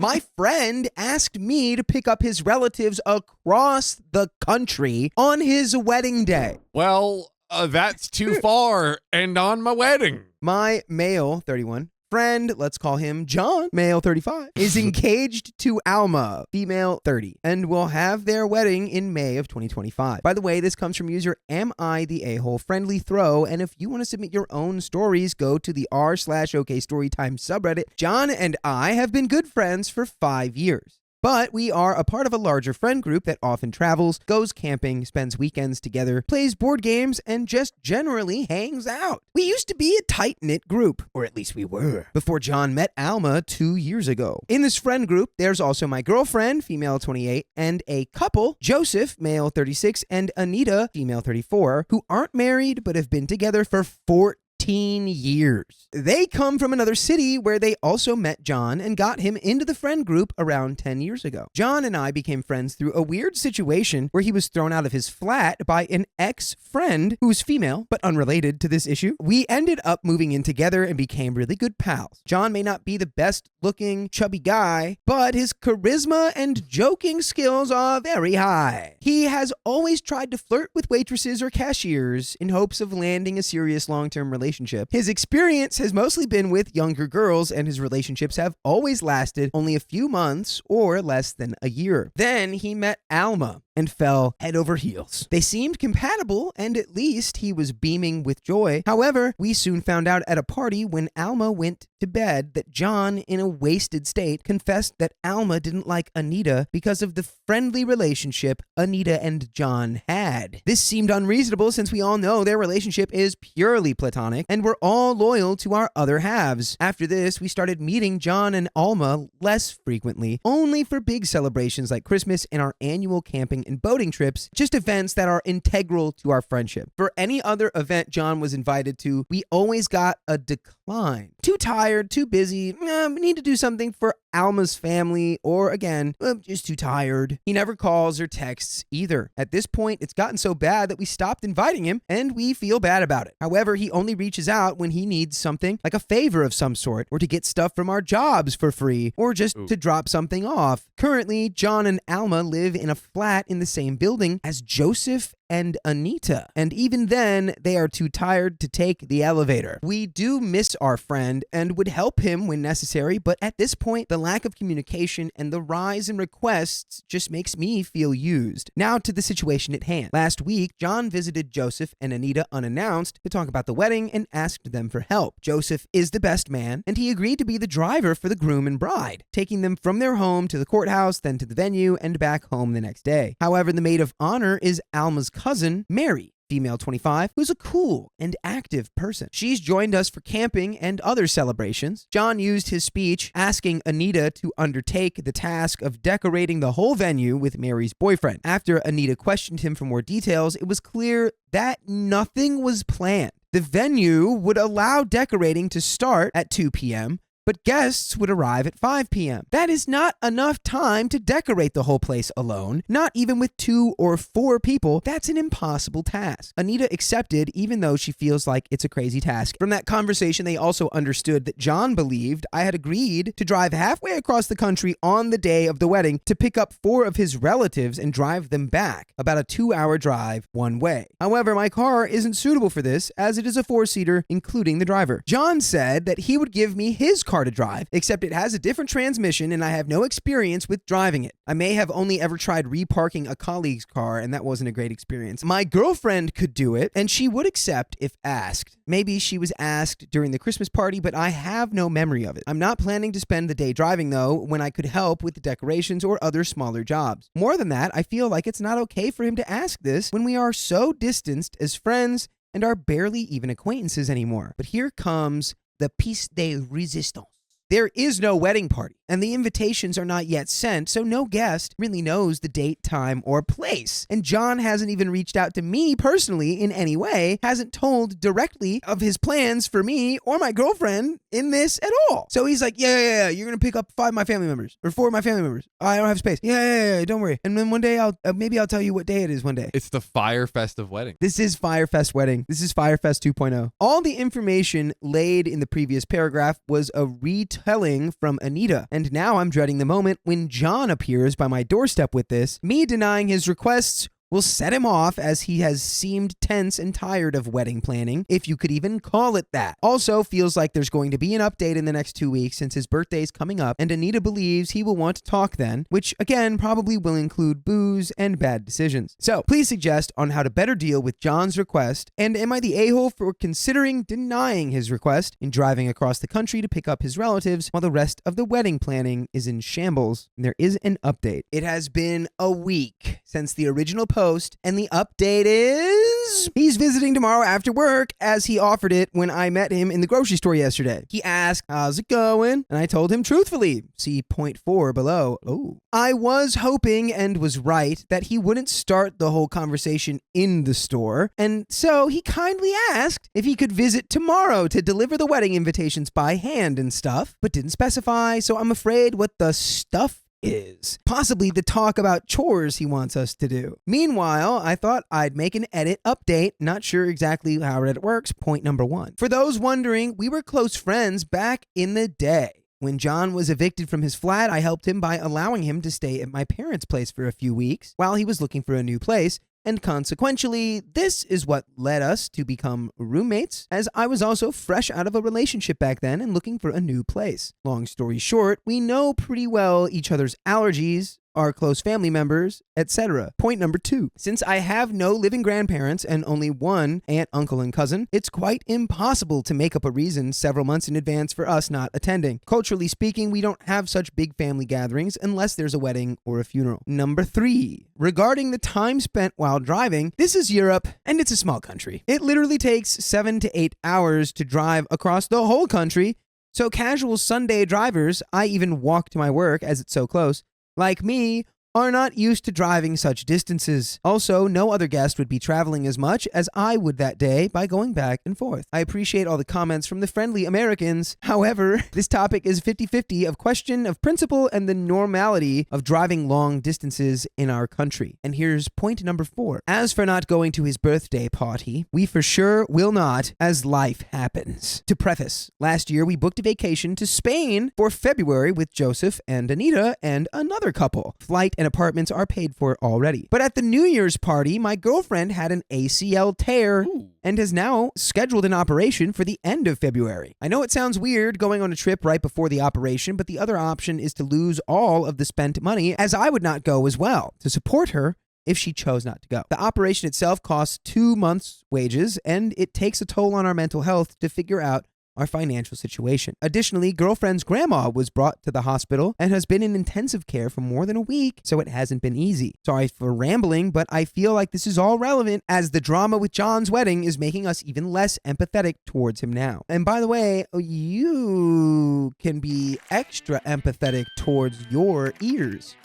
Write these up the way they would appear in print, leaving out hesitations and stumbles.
My friend asked me to pick up his relatives across the country on his wedding day. Well, that's too far and on my wedding. My male, 31, friend, let's call him John, male 35, is engaged to Alma, female 30, and will have their wedding in May of 2025. By the way, this comes from user Am I the A-hole friendly throw, and if you want to submit your own stories, go to the r/okstorytime subreddit. John and I have been good friends for 5 years. But we are a part of a larger friend group that often travels, goes camping, spends weekends together, plays board games, and just generally hangs out. We used to be a tight-knit group, or at least we were, before John met Alma 2 years ago. In this friend group, there's also my girlfriend, female 28, and a couple, Joseph, male 36, and Anita, female 34, who aren't married but have been together for 14 years. They come from another city where they also met John and got him into the friend group around 10 years ago. John and I became friends through a weird situation where he was thrown out of his flat by an ex-friend who was female but unrelated to this issue. We ended up moving in together and became really good pals. John may not be the best looking chubby guy, but his charisma and joking skills are very high. He has always tried to flirt with waitresses or cashiers in hopes of landing a serious long-term relationship. His experience has mostly been with younger girls, and his relationships have always lasted only a few months or less than a year. Then he met Alma and fell head over heels. They seemed compatible, and at least he was beaming with joy. However, we soon found out at a party when Alma went to bed that John, in a wasted state, confessed that Alma didn't like Anita because of the friendly relationship Anita and John had. This seemed unreasonable since we all know their relationship is purely platonic, and we're all loyal to our other halves. After this, we started meeting John and Alma less frequently, only for big celebrations like Christmas and our annual camping and boating trips, just events that are integral to our friendship. For any other event John was invited to, we always got a decline. Too tired, too busy, we need to do something for Alma's family, or again, just too tired. He never calls or texts either. At this point, it's gotten so bad that we stopped inviting him, and we feel bad about it. However, he only reaches out when he needs something, like a favor of some sort, or to get stuff from our jobs for free, or just to drop something off. Currently, John and Alma live in a flat in the same building as Joseph and Anita, and even then, they are too tired to take the elevator. We do miss our friend and would help him when necessary, but at this point, the lack of communication and the rise in requests just makes me feel used. Now to the situation at hand. Last week, John visited Joseph and Anita unannounced to talk about the wedding and asked them for help. Joseph is the best man, and he agreed to be the driver for the groom and bride, taking them from their home to the courthouse, then to the venue, and back home the next day. However, the maid of honor is Alma's cousin, Mary, female 25, who's a cool and active person. She's joined us for camping and other celebrations. John used his speech asking Anita to undertake the task of decorating the whole venue with Mary's boyfriend. After Anita questioned him for more details, it was clear that nothing was planned. The venue would allow decorating to start at 2 p.m., but guests would arrive at 5 p.m. That is not enough time to decorate the whole place alone, not even with 2 or 4 people. That's an impossible task. Anita accepted, even though she feels like it's a crazy task. From that conversation, they also understood that John believed I had agreed to drive halfway across the country on the day of the wedding to pick up 4 of his relatives and drive them back, about a 2-hour drive one way. However, my car isn't suitable for this, as it is a 4-seater, including the driver. John said that he would give me his car to drive, except it has a different transmission and I have no experience with driving it. I may have only ever tried reparking a colleague's car, and that wasn't a great experience. My girlfriend could do it, and she would accept if asked. Maybe she was asked during the Christmas party, but I have no memory of it. I'm not planning to spend the day driving, though, when I could help with the decorations or other smaller jobs. More than that, I feel like it's not okay for him to ask this when we are so distanced as friends and are barely even acquaintances anymore. But here comes the piece de resistance. There is no wedding party, and the invitations are not yet sent, so no guest really knows the date, time, or place. And John hasn't even reached out to me personally in any way, hasn't told directly of his plans for me or my girlfriend in this at all. So he's like, yeah, you're going to pick up 5 of my family members, or 4 of my family members. I don't have space. Yeah, don't worry. And then one day maybe I'll tell you what day it is one day. It's the Firefest of wedding. This is Firefest wedding. This is Firefest 2.0. All the information laid in the previous paragraph was a retweet telling from Anita. And now I'm dreading the moment when John appears by my doorstep with this. Me denying his requests will set him off, as he has seemed tense and tired of wedding planning, if you could even call it that. Also, feels like there's going to be an update in the next 2 weeks since his birthday's coming up, and Anita believes he will want to talk then, which again probably will include booze and bad decisions. So please suggest on how to better deal with John's request, and am I the a-hole for considering denying his request in driving across the country to pick up his relatives while the rest of the wedding planning is in shambles? And there is an update. It has been a week since the original post, and the update is he's visiting tomorrow after work, as he offered it when I met him in the grocery store yesterday. He asked, "How's it going?" And I told him truthfully. See point 4 below. Oh. I was hoping, and was right, that he wouldn't start the whole conversation in the store, and so he kindly asked if he could visit tomorrow to deliver the wedding invitations by hand and stuff, but didn't specify, so I'm afraid what the stuff is possibly the talk about chores he wants us to do. Meanwhile, I thought I'd make an edit update, not sure exactly how Reddit works, point number 1. For those wondering, we were close friends back in the day. When John was evicted from his flat, I helped him by allowing him to stay at my parents' place for a few weeks while he was looking for a new place. And consequentially, this is what led us to become roommates, as I was also fresh out of a relationship back then and looking for a new place. Long story short, we know pretty well each other's allergies, our close family members, etc. Point number 2. Since I have no living grandparents and only one aunt, uncle, and cousin, it's quite impossible to make up a reason several months in advance for us not attending. Culturally speaking, we don't have such big family gatherings unless there's a wedding or a funeral. Number 3. Regarding the time spent while driving, this is Europe, and it's a small country. It literally takes 7 to 8 hours to drive across the whole country, so casual Sunday drivers, I even walk to my work as it's so close, like me, are not used to driving such distances. Also, no other guest would be traveling as much as I would that day by going back and forth. I appreciate all the comments from the friendly Americans. However, this topic is 50-50 of question of principle and the normality of driving long distances in our country. And here's point number 4. As for not going to his birthday party, we for sure will not, as life happens. To preface, last year we booked a vacation to Spain for February with Joseph and Anita and another couple. Flight and apartments are paid for already. But at the New Year's party, my girlfriend had an ACL tear and has now scheduled an operation for the end of February. I know it sounds weird going on a trip right before the operation, but the other option is to lose all of the spent money, as I would not go as well, to support her if she chose not to go. The operation itself costs 2 months' wages, and it takes a toll on our mental health to figure out our financial situation. Additionally, girlfriend's grandma was brought to the hospital and has been in intensive care for more than a week, so it hasn't been easy. Sorry for rambling, but I feel like this is all relevant, as the drama with John's wedding is making us even less empathetic towards him now. And by the way, you can be extra empathetic towards your ears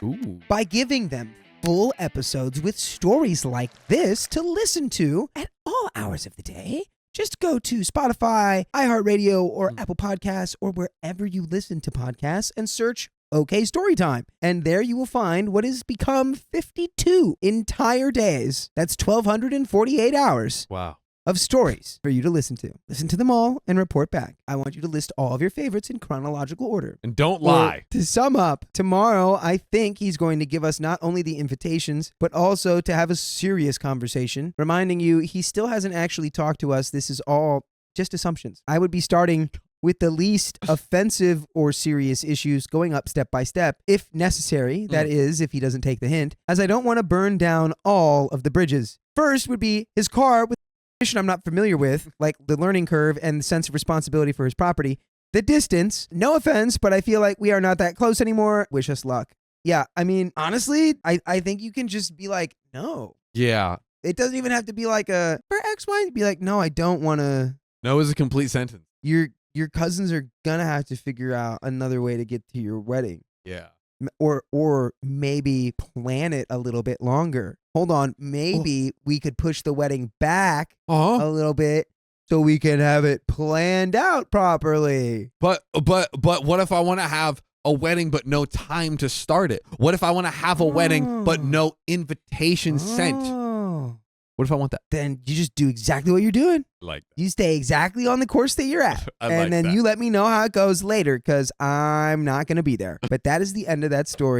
by giving them full episodes with stories like this to listen to at all hours of the day. Just go to Spotify, iHeartRadio, or Apple Podcasts, or wherever you listen to podcasts, and search OK Storytime. And there you will find what has become 52 entire days. That's 1,248 hours. Wow. Of stories for you to listen to. Listen to them all and report back. I want you to list all of your favorites in chronological order. And don't lie. To sum up, tomorrow I think he's going to give us not only the invitations, but also to have a serious conversation, reminding you he still hasn't actually talked to us. This is all just assumptions. I would be starting with the least offensive or serious issues, going up step by step, if necessary. That is, if he doesn't take the hint, as I don't want to burn down all of the bridges. First would be his car with I'm not familiar with, like the learning curve and the sense of responsibility for his property. The distance, no offense, but I feel like we are not that close anymore. Wish us luck. Yeah, I mean, honestly, I think you can just be like, no. Yeah. It doesn't even have to be like for X, Y, be like, no, I don't want to. No is a complete sentence. Your cousins are gonna have to figure out another way to get to your wedding. Yeah. Or maybe plan it a little bit longer. Hold on, maybe we could push the wedding back a little bit so we can have it planned out properly. But what if I want to have a wedding but no time to start it? What if I want to have a wedding but no invitation sent? What if I want that? Then you just do exactly what you're doing. Like, You stay exactly on the course that you're at. I and like then that. you let me know how it goes later because I'm not going to be there. But that is the end of that story.